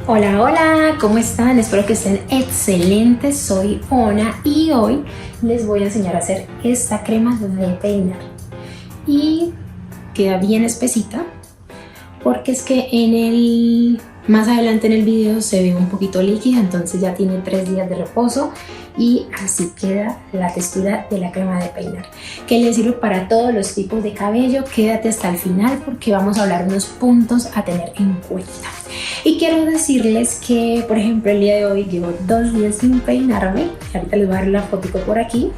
Hola, hola, ¿cómo están? Espero que estén excelentes. Soy Ona y hoy les voy a enseñar a hacer esta crema de peinar. Y queda bien espesita porque es que más adelante en el video se ve un poquito líquida, entonces ya tiene 3 días de reposo y así queda la textura de la crema de peinar, que le sirve para todos los tipos de cabello. Quédate hasta el final porque vamos a hablar unos puntos a tener en cuenta. Y quiero decirles que, por ejemplo, el día de hoy llevo 2 días sin peinarme. Ahorita les voy a dar la fotico por aquí.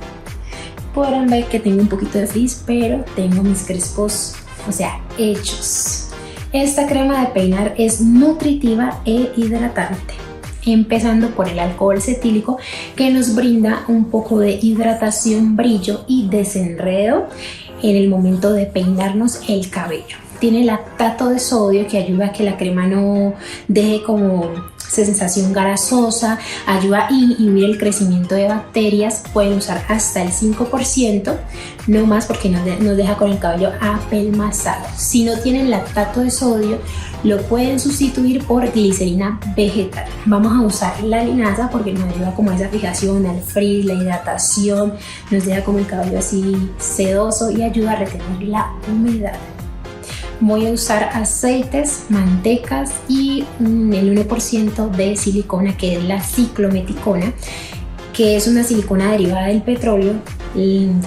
Podrán ver que tengo un poquito de frizz, pero tengo mis crespos, o sea, hechos. Esta crema de peinar es nutritiva e hidratante, empezando por el alcohol cetílico, que nos brinda un poco de hidratación, brillo y desenredo en el momento de peinarnos el cabello. Tiene lactato de sodio, que ayuda a que la crema no deje como sensación grasosa, ayuda a inhibir el crecimiento de bacterias. Pueden usar hasta el 5%, no más, porque nos deja con el cabello apelmazado. Si no tienen lactato de sodio, lo pueden sustituir por glicerina vegetal. Vamos a usar la linaza porque nos ayuda como a esa fijación, al frizz, la hidratación, nos deja como el cabello así sedoso y ayuda a retener la humedad. Voy a usar aceites, mantecas y el 1% de silicona, que es la ciclometicona, que es una silicona derivada del petróleo.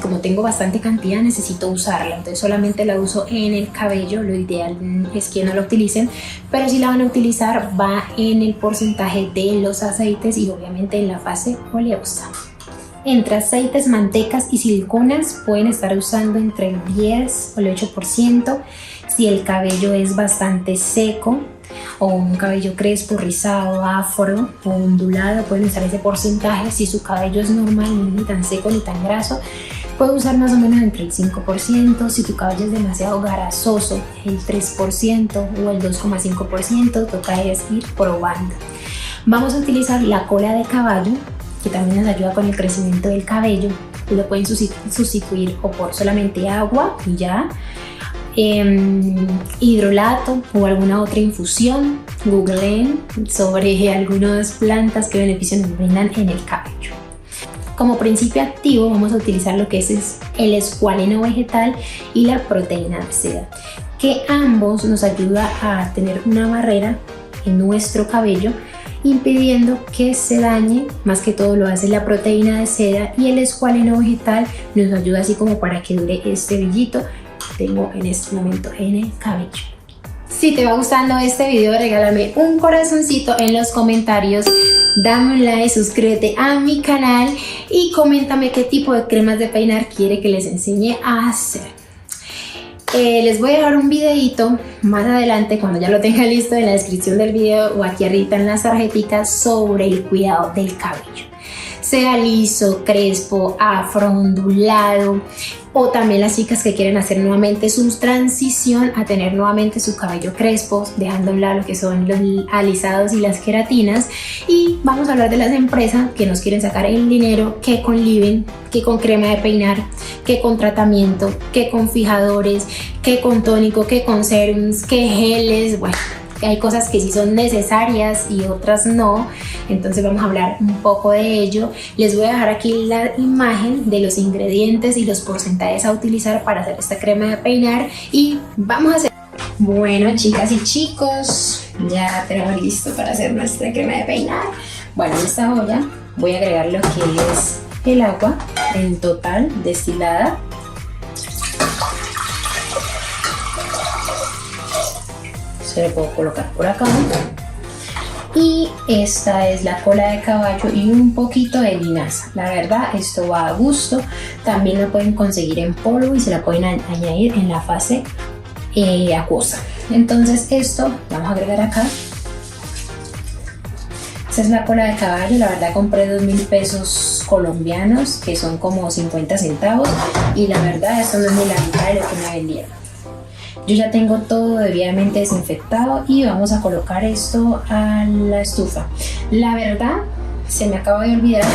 Como tengo bastante cantidad, necesito usarla, entonces solamente la uso en el cabello. Lo ideal es que no la utilicen, pero si la van a utilizar va en el porcentaje de los aceites y obviamente en la fase oleosa. Entre aceites, mantecas y siliconas pueden estar usando entre el 10 o el 8%. Si el cabello es bastante seco o un cabello crespo, rizado, afro o ondulado, pueden usar ese porcentaje. Si su cabello es normal, ni tan seco ni tan graso, puede usar más o menos entre el 5%. Si tu cabello es demasiado grasoso, el 3% o el 2,5%, toca es ir probando. Vamos a utilizar la cola de caballo, que también nos ayuda con el crecimiento del cabello. Lo pueden sustituir o por solamente agua y ya, hidrolato o alguna otra infusión. Googleen sobre algunas plantas que beneficios nos brindan en el cabello. Como principio activo vamos a utilizar lo que es el escualeno vegetal y la proteína de seda, que ambos nos ayuda a tener una barrera en nuestro cabello, impidiendo que se dañe. Más que todo lo hace la proteína de seda, y el escualeno vegetal nos ayuda así como para que dure este brillito que tengo en este momento en el cabello. Si te va gustando este video, regálame un corazoncito en los comentarios, dame un like, suscríbete a mi canal y coméntame qué tipo de cremas de peinar quiere que les enseñe a hacer. Les voy a dejar un videito más adelante, cuando ya lo tenga listo, en la descripción del video o aquí arriba en las tarjetitas, sobre el cuidado del cabello, sea liso, crespo, afro, ondulado, o también las chicas que quieren hacer nuevamente su transición a tener nuevamente su cabello crespo, dejando a un lado lo que son los alisados y las queratinas. Y vamos a hablar de las empresas que nos quieren sacar el dinero, que con leave-in, que con crema de peinar, que con tratamiento, que con fijadores, que con tónico, que con serums, que geles. Bueno, hay cosas que sí son necesarias y otras no, entonces vamos a hablar un poco de ello. Les voy a dejar aquí la imagen de los ingredientes y los porcentajes a utilizar para hacer esta crema de peinar y vamos a hacer. Bueno, chicas y chicos, ya tenemos listo para hacer nuestra crema de peinar. Bueno, en esta olla voy a agregar lo que es el agua en total destilada. Se le puedo colocar por acá, y esta es la cola de caballo y un poquito de linaza. La verdad, esto va a gusto. También lo pueden conseguir en polvo y se la pueden añadir en la fase acuosa. Entonces esto vamos a agregar acá. Esta es la cola de caballo. La verdad compré 2.000 pesos colombianos, que son como 50 centavos, y la verdad esto no es ni la mitad de lo que me vendieron. Yo ya tengo todo debidamente desinfectado y vamos a colocar esto a la estufa. La verdad, se me acaba de olvidar,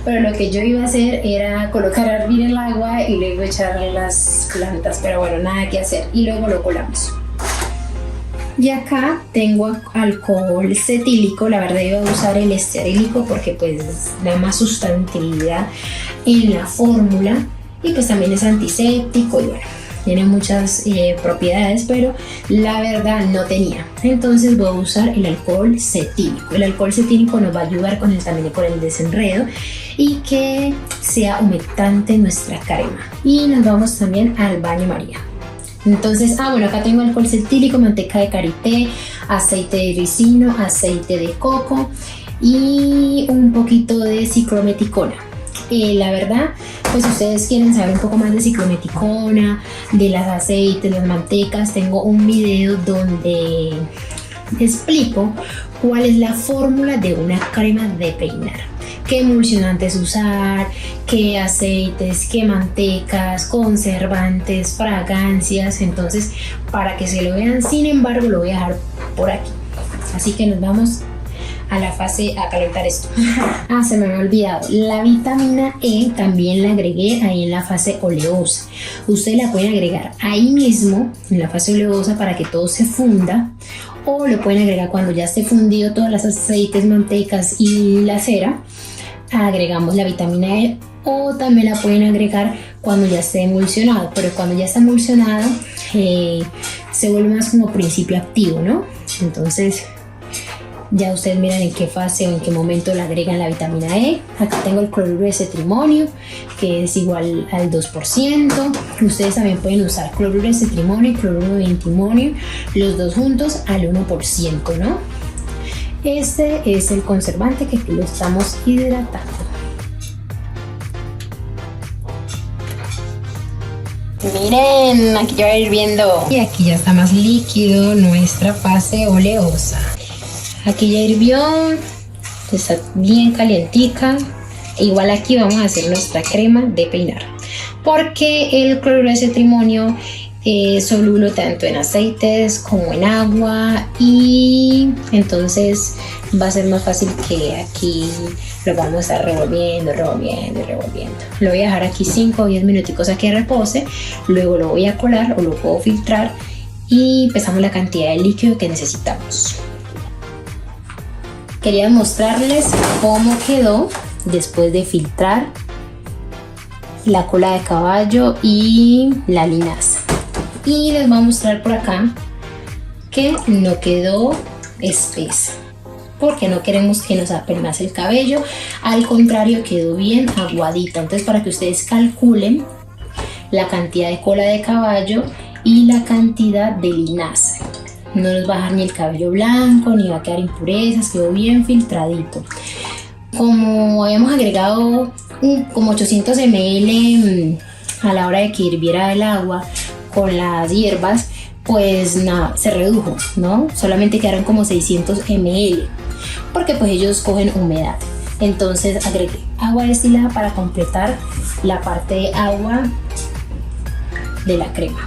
pero lo que yo iba a hacer era colocar a hervir el agua y luego echarle las plantas, pero bueno, nada que hacer, y luego lo colamos. Y acá tengo alcohol cetílico, la verdad iba a usar el esterílico porque pues da más sustantividad en la fórmula y pues también es antiséptico y bueno, tiene muchas propiedades, pero la verdad no tenía. Entonces voy a usar el alcohol cetílico. El alcohol cetílico nos va a ayudar también con el desenredo y que sea humectante nuestra crema. Y nos vamos también al baño María. Entonces, bueno, acá tengo alcohol cetílico, manteca de karité, aceite de ricino, aceite de coco y un poquito de ciclometicona. La verdad, pues si ustedes quieren saber un poco más de ciclometicona, de los aceites, las mantecas, tengo un video donde explico cuál es la fórmula de una crema de peinar. Qué emulsionantes usar, qué aceites, qué mantecas, conservantes, fragancias. Entonces, para que se lo vean, sin embargo, lo voy a dejar por aquí. Así que nos vamos a la fase a calentar esto. Se me había olvidado, la vitamina E también la agregué ahí en la fase oleosa. Ustedes la pueden agregar ahí mismo en la fase oleosa para que todo se funda, o lo pueden agregar cuando ya esté fundido todos los aceites, mantecas y la cera. Agregamos la vitamina E, o también la pueden agregar cuando ya esté emulsionado, pero cuando ya está emulsionado se vuelve más como principio activo, ¿no? Entonces ya ustedes miran en qué fase o en qué momento le agregan la vitamina E. Acá tengo el cloruro de cetrimonio, que es igual al 2%. Ustedes también pueden usar cloruro de cetrimonio y cloruro de antimonio, los dos juntos al 1%, ¿no? Este es el conservante que aquí lo estamos hidratando. Miren, aquí ya va hirviendo. Y aquí ya está más líquido nuestra fase oleosa. Aquí ya hirvió, está bien calientica. Igual aquí vamos a hacer nuestra crema de peinar, porque el cloruro de cetrimonio es soluble tanto en aceites como en agua, y entonces va a ser más fácil que aquí lo vamos a estar revolviendo. Lo voy a dejar aquí 5 o 10 minuticos a que repose, luego lo voy a colar o lo puedo filtrar y pesamos la cantidad de líquido que necesitamos. Quería mostrarles cómo quedó después de filtrar la cola de caballo y la linaza. Y les voy a mostrar por acá que no quedó espesa, porque no queremos que nos apelmace el cabello, al contrario, quedó bien aguadita. Entonces, para que ustedes calculen la cantidad de cola de caballo y la cantidad de linaza, no nos va a dejar ni el cabello blanco ni va a quedar impurezas, quedó bien filtradito. Como habíamos agregado como 800 ml a la hora de que hirviera el agua con las hierbas, pues nada, se redujo, ¿no? Solamente quedaron como 600 ml, porque pues ellos cogen humedad. Entonces agregué agua destilada para completar la parte de agua de la crema.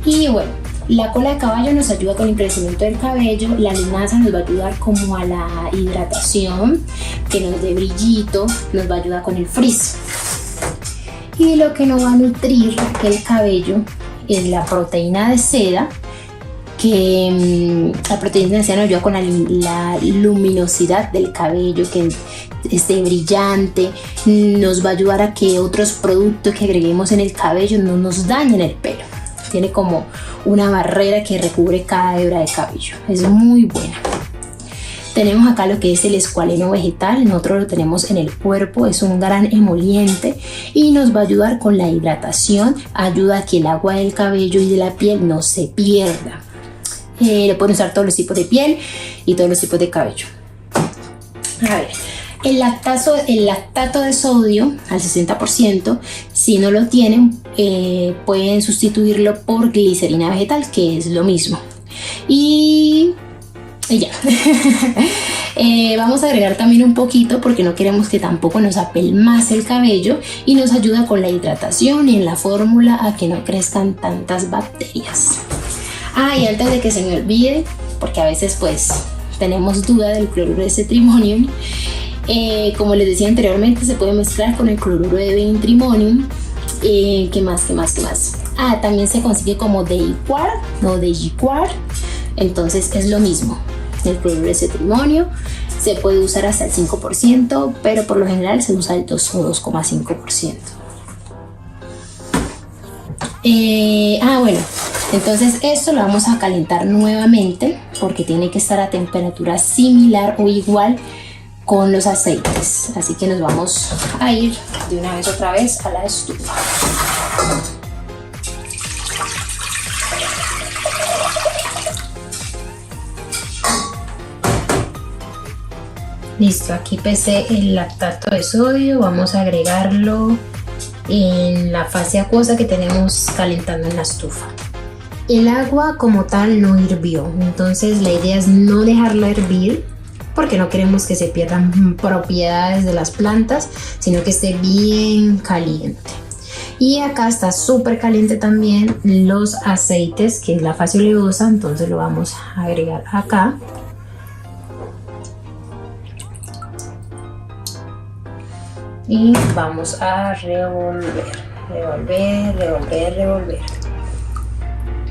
Y bueno, la cola de caballo nos ayuda con el crecimiento del cabello, la linaza nos va a ayudar como a la hidratación, que nos dé brillito, nos va a ayudar con el frizz. Y lo que nos va a nutrir el cabello es la proteína de seda, que la proteína de seda nos ayuda con la luminosidad del cabello, que esté brillante, nos va a ayudar a que otros productos que agreguemos en el cabello no nos dañen el pelo. Tiene como una barrera que recubre cada hebra de cabello, es muy buena. Tenemos acá lo que es el escualeno vegetal, nosotros lo tenemos en el cuerpo, es un gran emoliente y nos va a ayudar con la hidratación, ayuda a que el agua del cabello y de la piel no se pierda. Lo pueden usar todos los tipos de piel y todos los tipos de cabello. A ver, el lactato de sodio al 60%, si no lo tienen, pueden sustituirlo por glicerina vegetal, que es lo mismo. Y ya. Vamos a agregar también un poquito porque no queremos que tampoco nos apelmace el cabello, y nos ayuda con la hidratación y en la fórmula a que no crezcan tantas bacterias. Y antes de que se me olvide, porque a veces pues tenemos duda del cloruro de cetrimonium, como les decía anteriormente, se puede mezclar con el cloruro de bentrimonium. ¿Qué más? También se consigue como Dayquar o Dayquar, entonces es lo mismo. El cloruro de cetrimonio se puede usar hasta el 5%, pero por lo general se usa el 2 o 2,5%. Bueno, entonces esto lo vamos a calentar nuevamente porque tiene que estar a temperatura similar o igual con los aceites. Así que nos vamos a ir de una vez otra vez a la estufa. Listo, aquí pesé el lactato de sodio, vamos a agregarlo en la fase acuosa que tenemos calentando en la estufa. El agua como tal no hirvió, entonces la idea es no dejarla hervir porque no queremos que se pierdan propiedades de las plantas, sino que esté bien caliente. Y acá está súper caliente también los aceites, que es la fase oleosa, entonces lo vamos a agregar acá. Y vamos a revolver.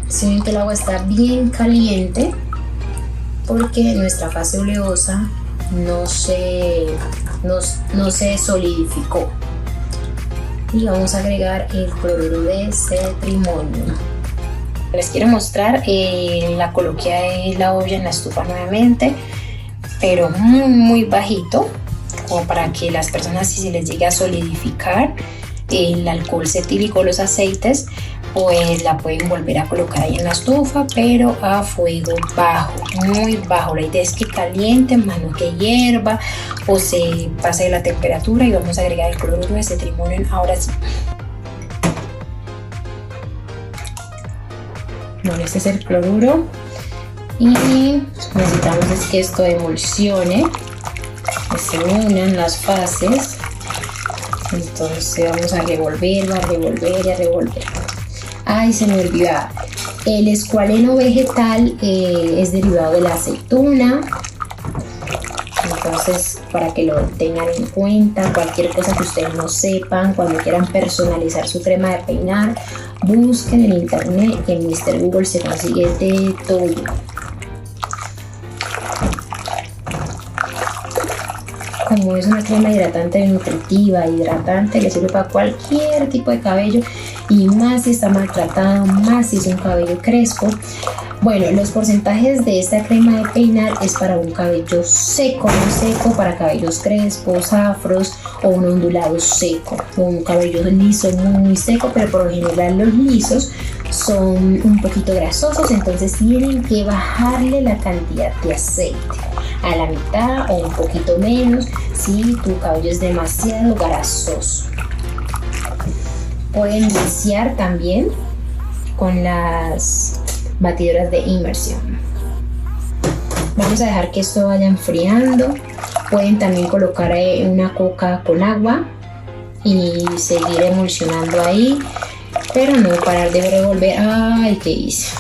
Si ven que el agua está bien caliente porque nuestra fase oleosa no se solidificó. Y vamos a agregar el cloruro de cetrimonio. Les quiero mostrar, la coloqué la olla en la estufa nuevamente, pero muy bajito, como para que las personas, si se les llegue a solidificar el alcohol cetílico, los aceites, pues la pueden volver a colocar ahí en la estufa, pero a fuego bajo, muy bajo. La idea es que caliente, más no que hierva o se pase de la temperatura. Y vamos a agregar el cloruro de cetrimonio ahora sí. Bueno, este es el cloruro y necesitamos es que esto emulsione, que se unan las fases. Entonces vamos a revolver, a revolver. Ay, se me olvidaba. El escualeno vegetal es derivado de la aceituna. Entonces, para que lo tengan en cuenta, cualquier cosa que ustedes no sepan, cuando quieran personalizar su crema de peinar, busquen en internet, en Mr. Google se consigue de todo. Como es una crema hidratante nutritiva, le sirve para cualquier tipo de cabello, y más si está maltratado, más si es un cabello crespo. Bueno, los porcentajes de esta crema de peinar es para un cabello seco, muy seco, para cabellos crespos, afros o un ondulado seco, o un cabello liso muy seco, pero por lo general los lisos son un poquito grasosos, entonces tienen que bajarle la cantidad de aceite a la mitad o un poquito menos si tu cabello es demasiado grasoso. Pueden iniciar también con las batidoras de inmersión. Vamos a dejar que esto vaya enfriando. Pueden también colocar una coca con agua y seguir emulsionando ahí, pero no parar de revolver. Ay, ¿qué hice?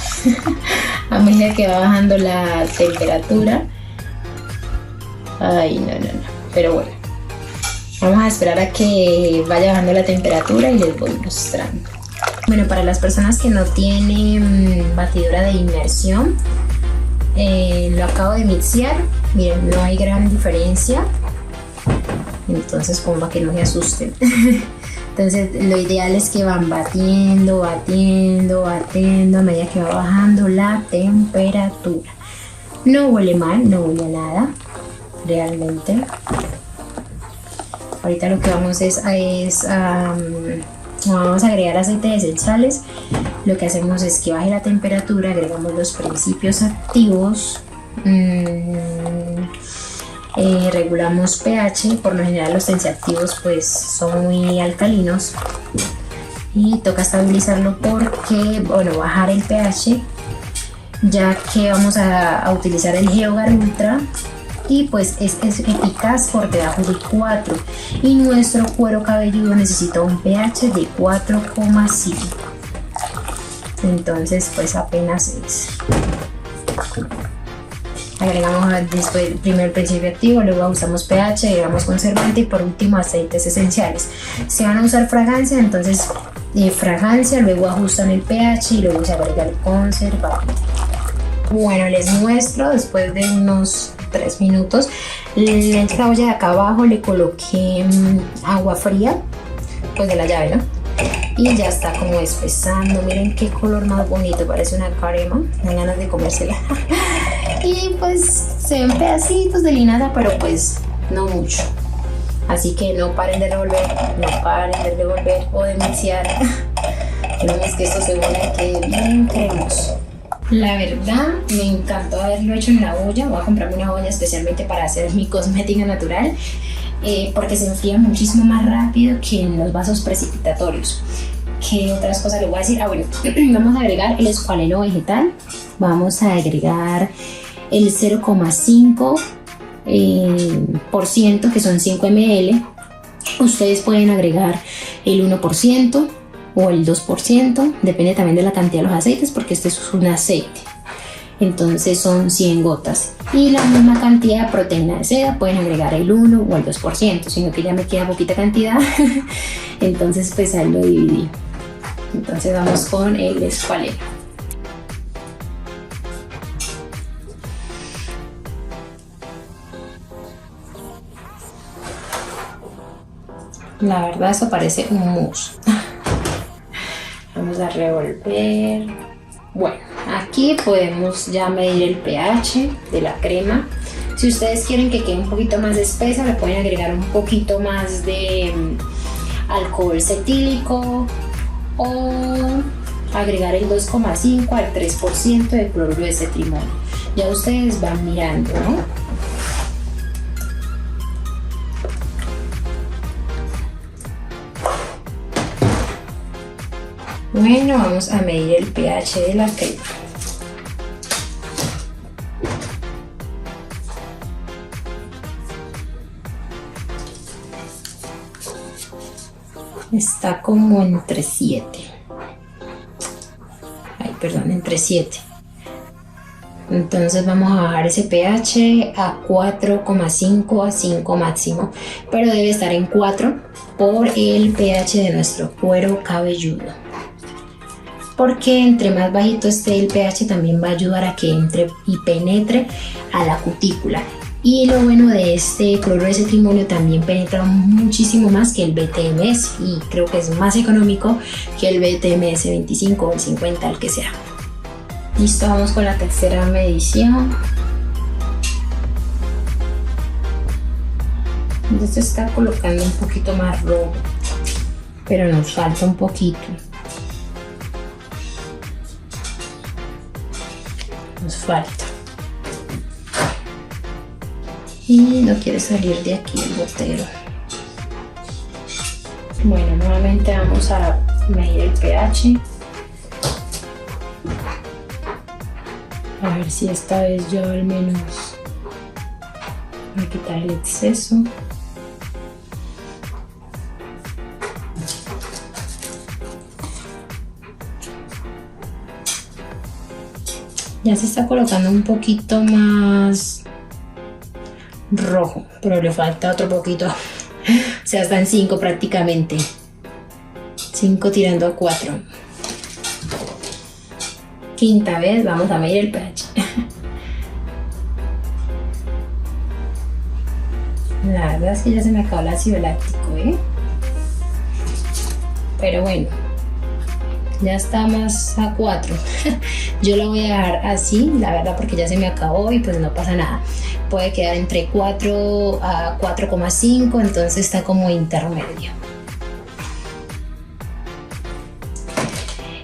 A medida que va bajando la temperatura. Ay, no. Pero bueno, vamos a esperar a que vaya bajando la temperatura y les voy mostrando. Bueno, para las personas que no tienen batidora de inmersión, lo acabo de mixear. Miren, no hay gran diferencia. Entonces, como para que no se asusten. Entonces, lo ideal es que van batiendo a medida que va bajando la temperatura. No huele mal, no huele a nada, realmente. Ahorita lo que vamos vamos a agregar aceites esenciales. Lo que hacemos es que baje la temperatura, agregamos los principios activos, regulamos pH. Por lo general los tensioactivos pues son muy alcalinos y toca estabilizarlo porque, bueno, bajar el pH, ya que vamos a utilizar el Geogar Ultra y pues es eficaz por debajo de 4 y nuestro cuero cabelludo necesita un pH de 4,5. Entonces pues apenas es. Agregamos después primero el principio activo, luego usamos pH, agregamos conservante y por último aceites esenciales. Si van a usar fragancia, entonces fragancia, luego ajustan el pH y luego se agrega el conservador. Bueno, les muestro después de unos 3 minutos. En esta olla de acá abajo le coloqué agua fría, pues de la llave, ¿no? Y ya está como espesando. Miren qué color más bonito, parece una crema, dan ganas de comérsela. Y pues se ven pedacitos de linaza, pero pues no mucho. Así que no paren de revolver, no paren de revolver o de mixear. Queremos que esto se vuelva quede bien cremoso. La verdad me encantó haberlo hecho en la olla. Voy a comprarme una olla especialmente para hacer mi cosmética natural, porque se enfría muchísimo más rápido que en los vasos precipitatorios. ¿Qué otras cosas les voy a decir? Bueno, vamos a agregar el escualeno vegetal, vamos a agregar el 0,5% que son 5 ml. Ustedes pueden agregar el 1% o el 2%, depende también de la cantidad de los aceites, porque este es un aceite. Entonces son 100 gotas. Y la misma cantidad de proteína de seda pueden agregar el 1 o el 2%, sino que ya me queda poquita cantidad. Entonces pues ahí lo dividí. Entonces vamos con el escualeno. La verdad eso parece un mousse. Vamos a revolver. Bueno, aquí podemos ya medir el pH de la crema. Si ustedes quieren que quede un poquito más espesa, le pueden agregar un poquito más de alcohol cetílico o agregar el 2,5 al 3% de cloruro de cetrimonio. Ya ustedes van mirando, ¿no? Bueno, vamos a medir el pH de la crema. Está como entre 7. Entre 7. Entonces vamos a bajar ese pH a 4,5 a 5 máximo, pero debe estar en 4 por el pH de nuestro cuero cabelludo. Porque entre más bajito esté el pH también va a ayudar a que entre y penetre a la cutícula. Y lo bueno de este cloruro de cetrimonio, también penetra muchísimo más que el BTMS y creo que es más económico que el BTMS 25 o el 50, el que sea. Listo, vamos con la tercera medición. Esto está colocando un poquito más rojo, pero nos falta un poquito. Nos falta. Y no quiere salir de aquí el gotero. Bueno, nuevamente vamos a medir el pH. A ver si esta vez yo al menos voy a quitar el exceso. Ya se está colocando un poquito más rojo, pero le falta otro poquito. O sea, está en 5 prácticamente. 5 tirando a 4. Quinta vez, vamos a medir el pH. La verdad es que ya se me acabó el ácido láctico, pero bueno, ya está más a 4. Yo la voy a dejar así, la verdad, porque ya se me acabó y pues no pasa nada. Puede quedar entre 4 a 4,5, entonces está como intermedio.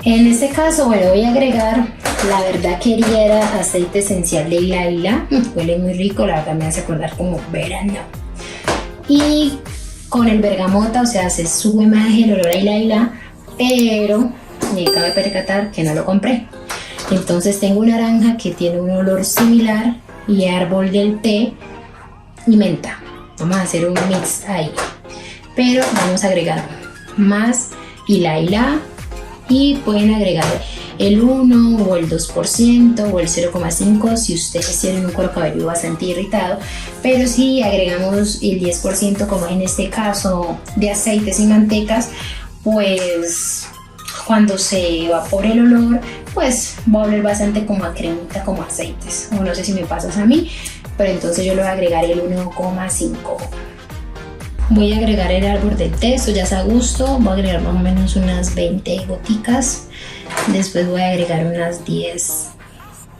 En este caso, bueno, voy a agregar, la verdad quería era aceite esencial de ilaila. Huele muy rico, la verdad me hace acordar como verano. Y con el bergamota, o sea, se sube más el olor a ilaila, pero me acabo de percatar que no lo compré. Entonces tengo naranja que tiene un olor similar y árbol del té y menta. Vamos a hacer un mix ahí, pero vamos a agregar más ilaila y pueden agregar el 1 o el 2% o el 0,5 si ustedes tienen un cuero cabelludo bastante irritado. Pero si agregamos el 10%, como en este caso de aceites y mantecas, pues cuando se evapore el olor, pues va a oler bastante como a cremita, como a aceites. O no sé si me pasas a mí, pero entonces yo le voy a agregar el 1,5. Voy a agregar el árbol de té, esto ya es a gusto. Voy a agregar más o menos unas 20 goticas. Después voy a agregar unas 10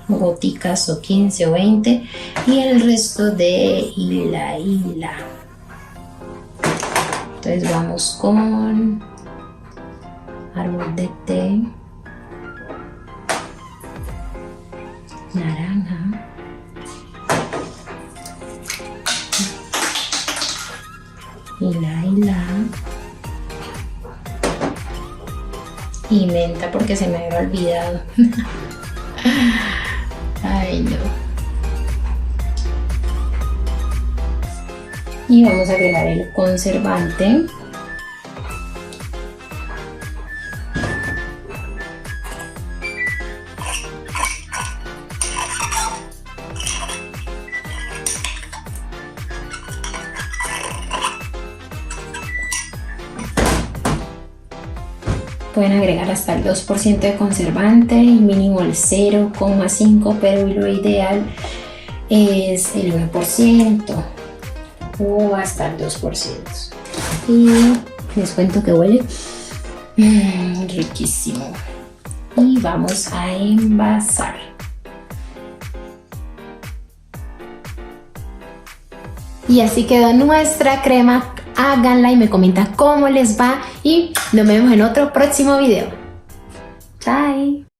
goticas o 15 o 20 y el resto de hila. Entonces vamos con árbol de té, naranja, hila y menta porque se me había olvidado. Ay, no. Y vamos a agregar el conservante. Pueden agregar hasta el 2% de conservante y mínimo el 0,5%, pero lo ideal es el 1% o hasta el 2%. Y les cuento que huele riquísimo. Y vamos a envasar. Y así quedó nuestra crema. Háganla y me comentan cómo les va y nos vemos en otro próximo video.